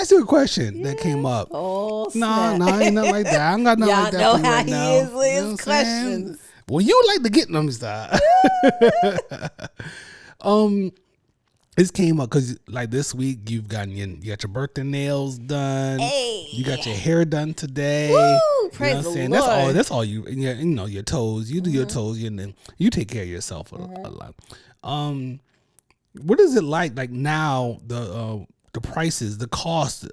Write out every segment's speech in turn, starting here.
ask you a question that came up. Oh, No, ain't nothing like that. I don't got nothing like that Y'all for know you how right he now. is with You know his what I'm saying? questions. Well, you like to get them stuff. This came up because like this week you got your birthday nails done. Hey. You got your hair done today. Woo, praise the saying? Lord. That's all you. And your toes. You do your toes, and then you take care of yourself a lot. What is it like? Like now the prices, the cost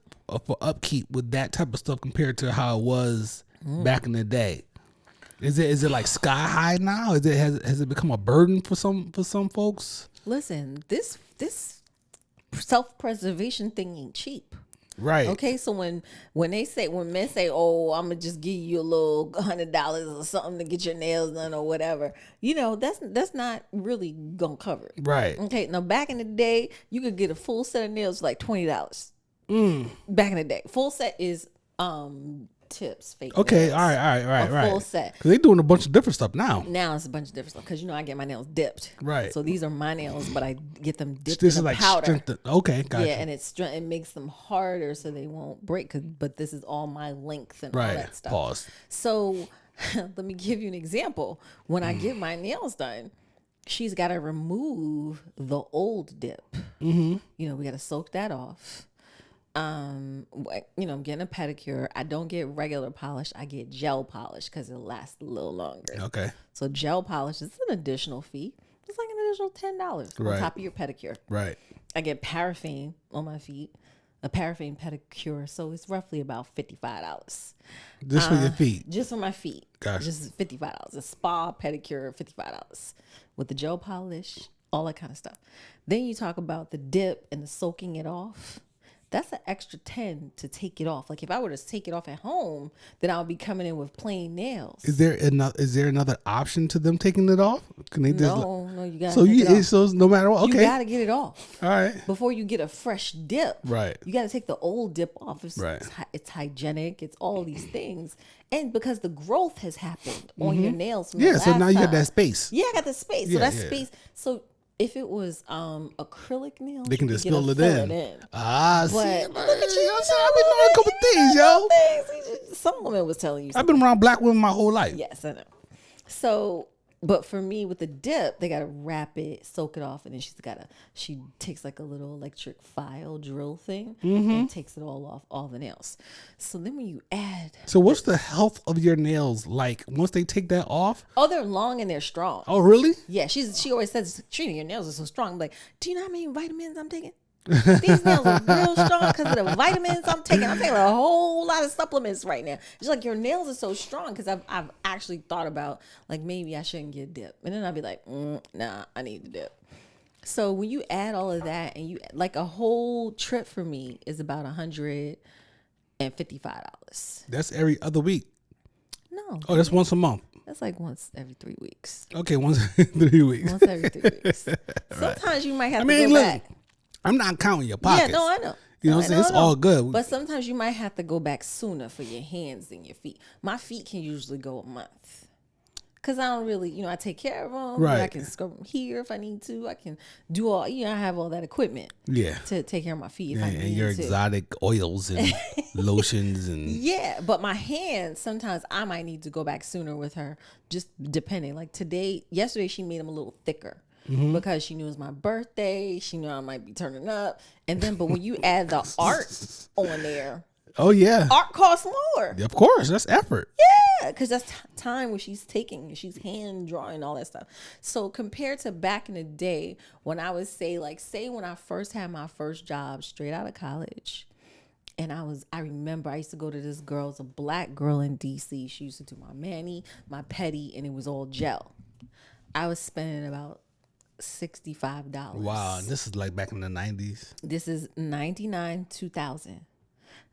for upkeep with that type of stuff compared to how it was back in the day. Is it like sky high now? Has it become a burden for some folks? Listen, this self-preservation thing ain't cheap. Right. Okay, so when men say, "Oh, I'm gonna just give you a little $100 or something to get your nails done or whatever," that's not really gonna cover it. Right. Okay. Now, back in the day, you could get a full set of nails for like $20. Back in the day, full set is tips, fake. Okay. nails. All right. Full set. Because they doing a bunch of different stuff now. Now it's a bunch of different stuff because I get my nails dipped. Right. So these are my nails, but I get them dipped This in is a like powder. Okay, gotcha. Yeah, and it makes them harder so they won't break. But this is all my length and all that stuff. Pause. So let me give you an example. When I get my nails done, she's got to remove the old dip. Mm-hmm. We got to soak that off. I'm getting a pedicure. I don't get regular polish. I get gel polish because it lasts a little longer. Okay. So gel polish is an additional fee. It's like an additional $10 on top of your pedicure. Right. I get paraffin on my feet, a paraffin pedicure. So it's roughly about $55. Just for your feet. Just for my feet. Gotcha. Just $55. A spa pedicure, $55 with the gel polish, all that kind of stuff. Then you talk about the dip and the soaking it off. That's an extra $10 to take it off. Like if I were to take it off at home, then I would be coming in with plain nails. Is there another option to them taking it off? Can they just No, you got. So no matter what, okay. You got to get it off. All right. Before you get a fresh dip. Right. You got to take the old dip off. Right. It's hygienic. It's all these things. And because the growth has happened on your nails. From Yeah, the so last now you got time. that space. Yeah, I got the space. Yeah, So that yeah. space. So if it was acrylic nails, They can you just could fill it fill in. Ah, see, But man, look at you. I've been knowing a couple things, yo. Some woman was telling you I've been around black women my whole life. Yes, I know. So, but for me with the dip, they gotta wrap it, soak it off, and then she takes like a little electric file drill thing and takes it all off, all the nails. So then when you add, So what's the health of your nails like once they take that off? oh, they're long and they're strong. Oh, really? Yeah, she always says, Trina, your nails are so strong. I'm like, do you know how many vitamins I'm taking? These nails are real strong because of the vitamins I'm taking. I'm taking a whole lot of supplements right now. It's like your nails are so strong because I've actually thought about like maybe I shouldn't get dip, and then I'd be like, nah, I need to dip. So when you add all of that, and you like a whole trip for me is about $155. That's every other week. No, Oh, that's once a month. that's like once every 3 weeks. Okay, once every 3 weeks. Once every 3 weeks. Sometimes you might have to go look, back. I'm not counting your pockets. Yeah, no, I know. You know what I'm saying? It's all good. But sometimes you might have to go back sooner for your hands than your feet. My feet can usually go a month. Because I don't really, I take care of them. Right. I can scrub them here if I need to. I can do all, I have all that equipment Yeah. to take care of my feet if I need And your to. exotic oils and lotions and Yeah, but my hands, sometimes I might need to go back sooner with her, just depending. Like yesterday she made them a little thicker. Because she knew it was my birthday. She knew I might be turning up. And then, but when you add the art on there, oh yeah, art costs more. of course, that's effort. Yeah, because that's time where she's taking, she's hand drawing all that stuff. So compared to back in the day when I would say when I first had my first job straight out of college, and I remember I used to go to this girl's, a black girl in DC. She used to do my mani, my pedi, and it was all gel. I was spending about $65. Wow, and this is like back in the 90s. This is 99, 2000.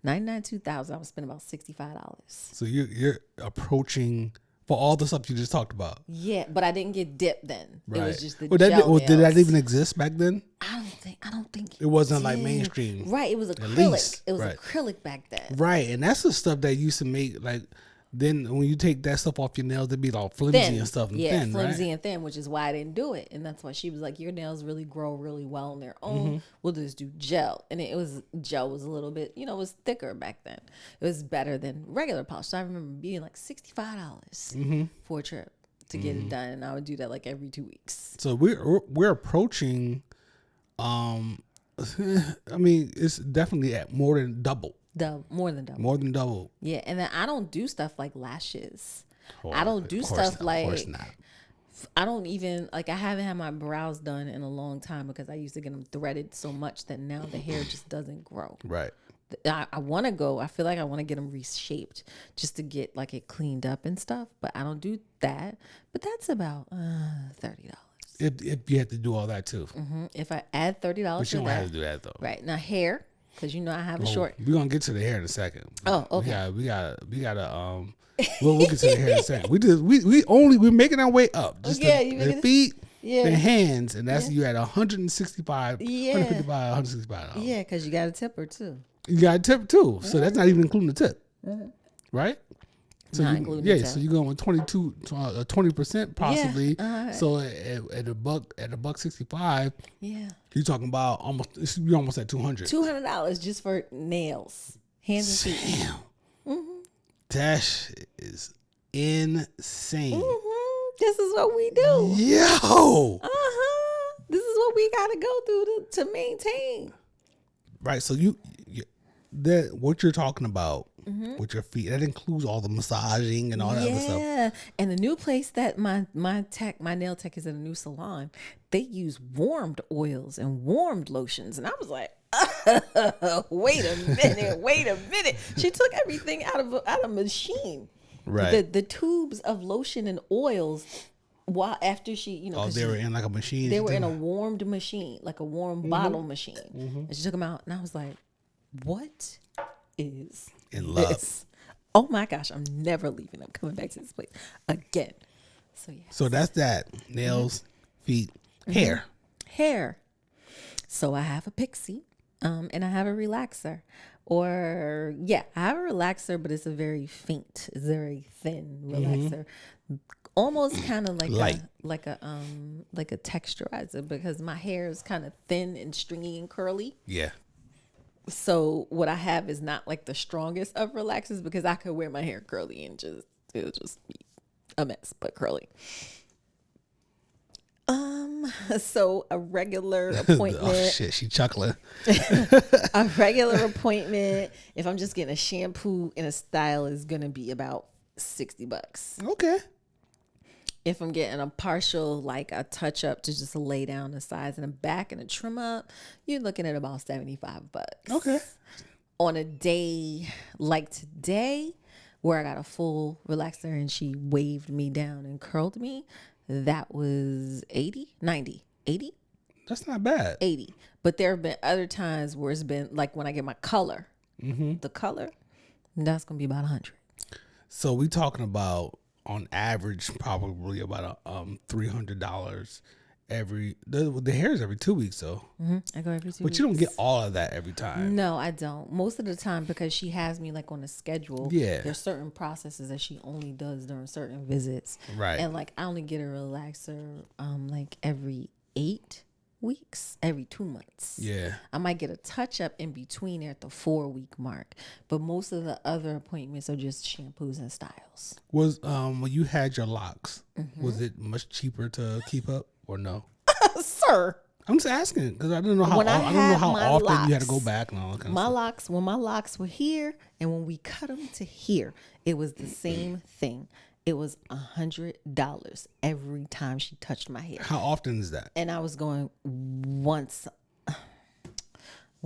99, 2000, I was spending about $65. So you're approaching for all the stuff you just talked about. Yeah, but I didn't get dipped then. Right. It was just the Well, gel did that nails. even exist back then? I don't think It wasn't like did. mainstream. Right, it was At acrylic. least, It was right. acrylic back then. Right, and that's the stuff that used to make like then when you take that stuff off your nails, they be all flimsy Thin. and stuff and Yeah, thin, flimsy right? and thin, which is why I didn't do it. And that's why she was like, your nails really grow really well on their own. We'll just do gel. And gel was a little bit, it was thicker back then. It was better than regular polish. So I remember being like $65 for a trip to get it done. And I would do that like every 2 weeks. So we're approaching, I mean, it's definitely at more than double. More than double. More than double. Yeah. And then I don't do stuff like lashes. Well, I don't do stuff like, of course not. I don't even, like, I haven't had my brows done in a long time because I used to get them threaded so much that now the hair just doesn't grow. Right. I want to go. I feel like I want to get them reshaped just to get like it cleaned up and stuff, but I don't do that. But that's about $30. If you have to do all that too. If I add $30 But to you don't that, have to do that though. right now hair, because I have a short. We're gonna get to the hair in a second. Oh, okay. We gotta we'll get to the hair in a second. We're making our way up. Just the feet, the hands, and that's you at $165, $155, $165. Yeah, because you got a tipper too. You got a tip too. So that's not even including the tip. Right? So Not including the tip. so you're going with 20% possibly. Yeah. So at $165, Yeah. you're talking about you're almost at $200. $200 just for nails, hands and feet. Damn. That is insane. This is what we do. Yo. This is what we gotta go through to maintain. Right. So what you're talking about with your feet, that includes all the massaging and all that other stuff. Yeah. And the new place that my nail tech is in a new salon, they use warmed oils and warmed lotions. And I was like, wait a minute. She took everything out of a machine. Right. The tubes of lotion and oils, while after she, they were in like a machine. They were in a warmed machine, like a warm bottle machine. And she took them out, and I was like, what is in love? This? Oh my gosh, I'm never leaving. I'm coming back to this place again. So yeah. So that's that. Nails, feet, hair. So I have a pixie, and I have a relaxer. I have a relaxer, but it's a very faint, it's a very thin relaxer. Almost kind of like light. like a texturizer, because my hair is kind of thin and stringy and curly. Yeah. So what I have is not like the strongest of relaxers, because I could wear my hair curly and it'll just be a mess, but curly. So a regular appointment. Oh shit, she chuckling. A regular appointment, if I'm just getting a shampoo and a style, is gonna be about $60. Okay. If I'm getting a partial, like a touch up to just lay down the sides and the back and a trim up, you're looking at about $75. Okay. On a day like today, where I got a full relaxer and she waved me down and curled me, that was 80. That's not bad. 80. But there have been other times where it's been like when I get my color, the color, that's going to be about 100. So we talking about on average probably about $300 the hair is every 2 weeks though. I go every 2 weeks. But you don't get all of that every time. No, I don't. Most of the time, because she has me like on a schedule. Yeah. There's certain processes that she only does during certain visits. Right. And like I only get a relaxer like every 8 weeks, every 2 months. Yeah. I might get a touch up in between there at the 4-week mark. But most of the other appointments are just shampoos and styles. Was when you had your locks, was it much cheaper to keep up or no? Sir. I'm just asking because I don't know how often you had to go back and all that kind of stuff. When my locks were here and when we cut them to here, it was the same thing. It was $100 every time she touched my hair. How often is that? And I was going once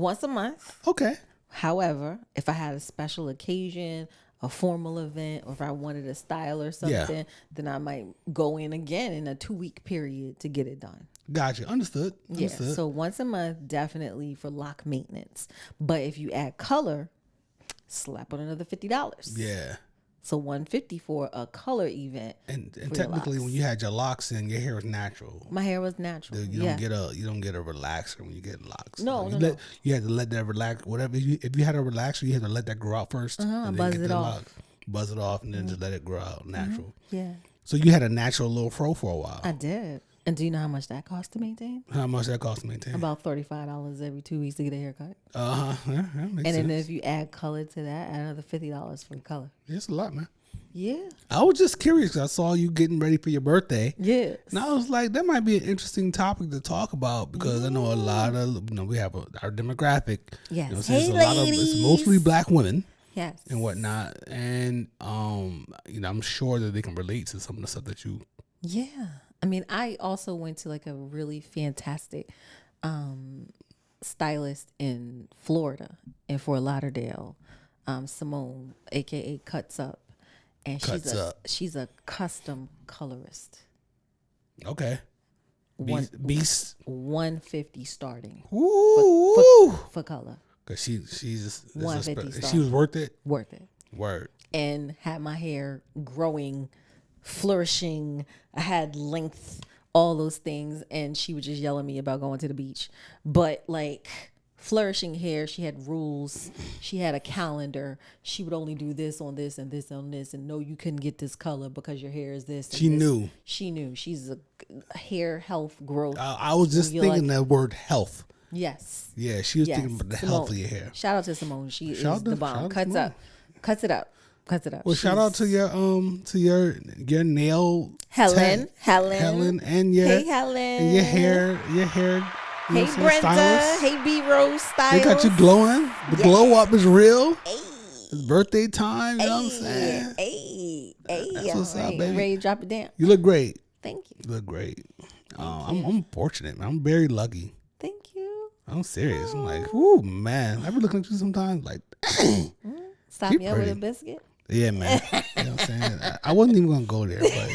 a month. Okay. However, if I had a special occasion, a formal event, or if I wanted a style or something, then I might go in again in a 2-week period to get it done. Gotcha. Understood. Yeah. So once a month, definitely for lock maintenance. But if you add color, slap on another $50. Yeah. So $150 for a color event. And technically, when you had your locks in, your hair was natural. My hair was natural. You don't get a relaxer when you get locks. No. You had to let that relax. Whatever. If you had a relaxer, you had to let that grow out first. And buzz it off. Locks. buzz it off, and then just let it grow out natural. Yeah. So you had a natural little fro for a while. I did. And do you know how much that costs to maintain? How much that cost to maintain? About $35 every 2 weeks to get a haircut. Yeah, that makes And sense. then if you add color to that, add another $50 for color. It's a lot, man. Yeah. I was just curious 'cause I saw you getting ready for your birthday. Yes. And I was like, that might be an interesting topic to talk about because I know a lot of, we have our demographic. Yes. You know, Hey, it's mostly black women Yes. and whatnot. And, I'm sure that they can relate to some of the stuff that you. Yeah. I mean, I also went to like a really fantastic stylist in Florida, in Fort Lauderdale, Simone, aka Cuts Up, and she's a custom colorist. Okay. One Beast. 150 starting Ooh. for color. Because she's 150 she was worth it. Worth it. Word. And had my hair growing, flourishing. I had length, all those things. And she would just yell at me about going to the beach. But like flourishing hair, she had rules. She had a calendar. She would only do this on this and this on this. And no, you couldn't get this color because your hair is this. She knew. She knew. She's a hair health growth. I was just thinking that word health. Yes. Yeah, she was thinking about the health of your hair. Shout out to Simone. She is the bomb. Cuts up. Cuts it up. Well, shout out to your nail Helen, and your hey Helen, and your hair. Hey Brenda, stylist. hey B Rose Styles. They got you glowing. The glow up is real. Hey. It's birthday time. You know what I'm saying? Hey, That's what's up, baby. Ready to drop it down. You look great. Thank you. You look great. I'm fortunate, man. I'm very lucky. Thank you. I'm serious. I'm like, ooh, man. I be looking at you sometimes like, dang. Stop me up with a biscuit. Yeah, man. You know what I'm saying? I wasn't even going to go there, but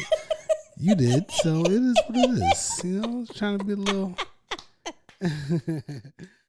you did. So it is what it is. You know, I was trying to be a little.